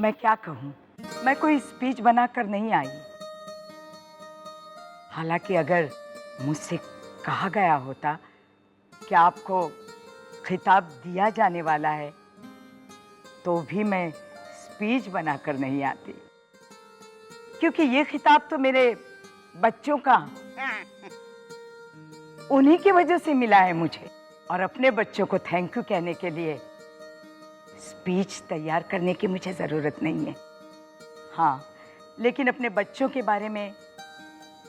मैं क्या कहूँ, मैं कोई स्पीच बनाकर नहीं आई। हालांकि अगर मुझसे कहा गया होता कि आपको खिताब दिया जाने वाला है, तो भी मैं स्पीच बनाकर नहीं आती, क्योंकि ये खिताब तो मेरे बच्चों का, उन्हीं की वजह से मिला है मुझे। और अपने बच्चों को थैंक यू कहने के लिए स्पीच तैयार करने की मुझे ज़रूरत नहीं है। हाँ, लेकिन अपने बच्चों के बारे में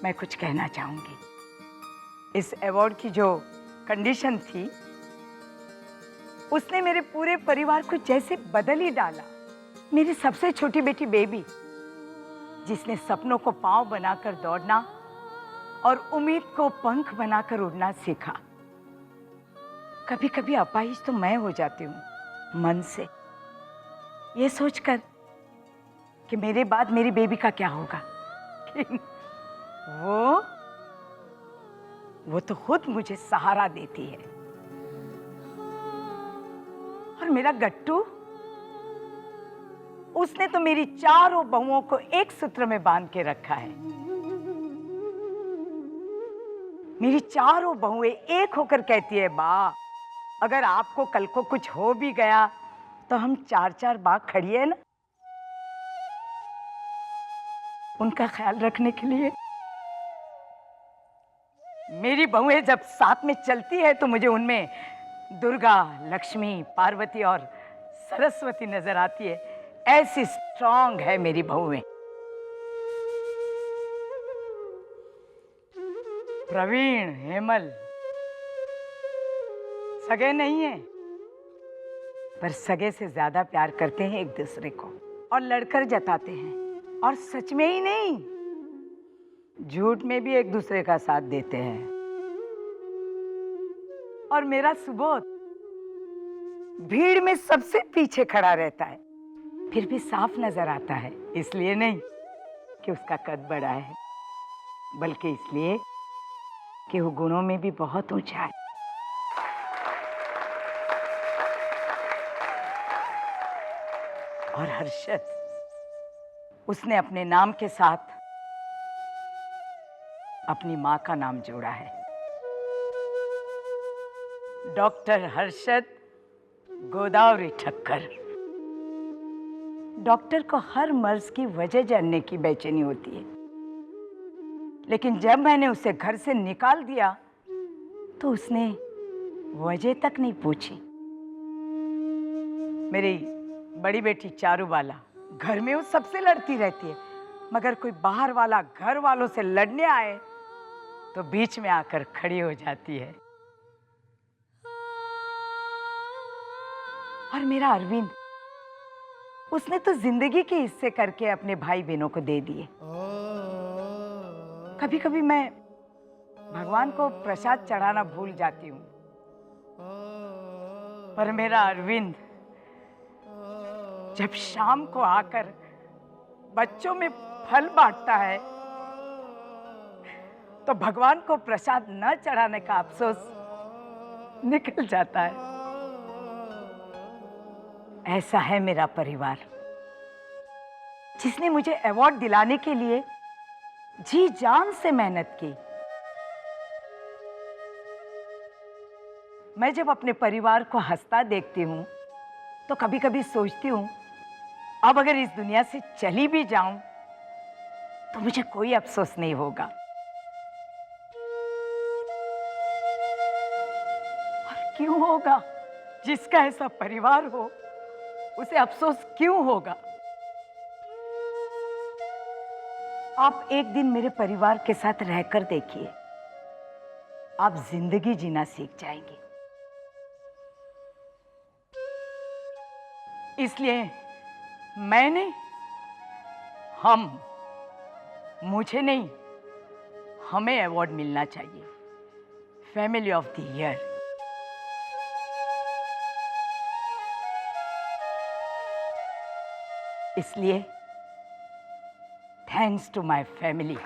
मैं कुछ कहना चाहूँगी। इस अवार्ड की जो कंडीशन थी, उसने मेरे पूरे परिवार को जैसे बदल ही डाला। मेरी सबसे छोटी बेटी बेबी, जिसने सपनों को पांव बनाकर दौड़ना और उम्मीद को पंख बनाकर उड़ना सीखा। कभी कभी अपाहिज तो मैं हो जाती हूँ मन से, ये सोचकर कि मेरे बाद मेरी बेबी का क्या होगा। वो तो खुद मुझे सहारा देती है। और मेरा गट्टू, उसने तो मेरी चारों बहुओं को एक सूत्र में बांध के रखा है। मेरी चारों बहुएं एक होकर कहती है, बा, अगर आपको कल को कुछ हो भी गया तो हम चार चार बाग खड़ी है ना, उनका ख्याल रखने के लिए। मेरी बहुएं जब साथ में चलती है तो मुझे उनमें दुर्गा, लक्ष्मी, पार्वती और सरस्वती नजर आती है। ऐसी स्ट्रांग है मेरी बहुएं। प्रवीण, हेमल सगे नहीं है, पर सगे से ज्यादा प्यार करते हैं एक दूसरे को और लड़कर जताते हैं। और सच में ही नहीं, झूठ में भी एक दूसरे का साथ देते हैं। और मेरा सुबोध भीड़ में सबसे पीछे खड़ा रहता है, फिर भी साफ नजर आता है। इसलिए नहीं कि उसका कद बड़ा है, बल्कि इसलिए कि वो गुणों में भी बहुत ऊंचा है। और हर्षद, उसने अपने नाम के साथ अपनी मां का नाम जोड़ा है, डॉक्टर हर्षद गोदावरी ठक्कर। डॉक्टर को हर मर्ज की वजह जानने की बेचैनी होती है, लेकिन जब मैंने उसे घर से निकाल दिया तो उसने वजह तक नहीं पूछी। मेरी बड़ी बेटी चारूबाला घर में वो सबसे लड़ती रहती है, मगर कोई बाहर वाला घर वालों से लड़ने आए तो बीच में आकर खड़ी हो जाती है। और मेरा अरविंद, उसने तो जिंदगी के हिस्से करके अपने भाई बहनों को दे दिए। कभी कभी मैं भगवान को प्रसाद चढ़ाना भूल जाती हूँ, पर मेरा अरविंद जब शाम को आकर बच्चों में फल बांटता है तो भगवान को प्रसाद न चढ़ाने का अफसोस निकल जाता है। ऐसा है मेरा परिवार, जिसने मुझे अवार्ड दिलाने के लिए जी जान से मेहनत की। मैं जब अपने परिवार को हंसता देखती हूँ तो कभी कभी सोचती हूँ, अब अगर इस दुनिया से चली भी जाऊं तो मुझे कोई अफसोस नहीं होगा। और क्यों होगा? जिसका ऐसा परिवार हो उसे अफसोस क्यों होगा? आप एक दिन मेरे परिवार के साथ रहकर देखिए, आप जिंदगी जीना सीख जाएंगे। इसलिए मैंने, मुझे नहीं, हमें अवार्ड मिलना चाहिए, फैमिली ऑफ द ईयर। इसलिए थैंक्स टू माय फैमिली।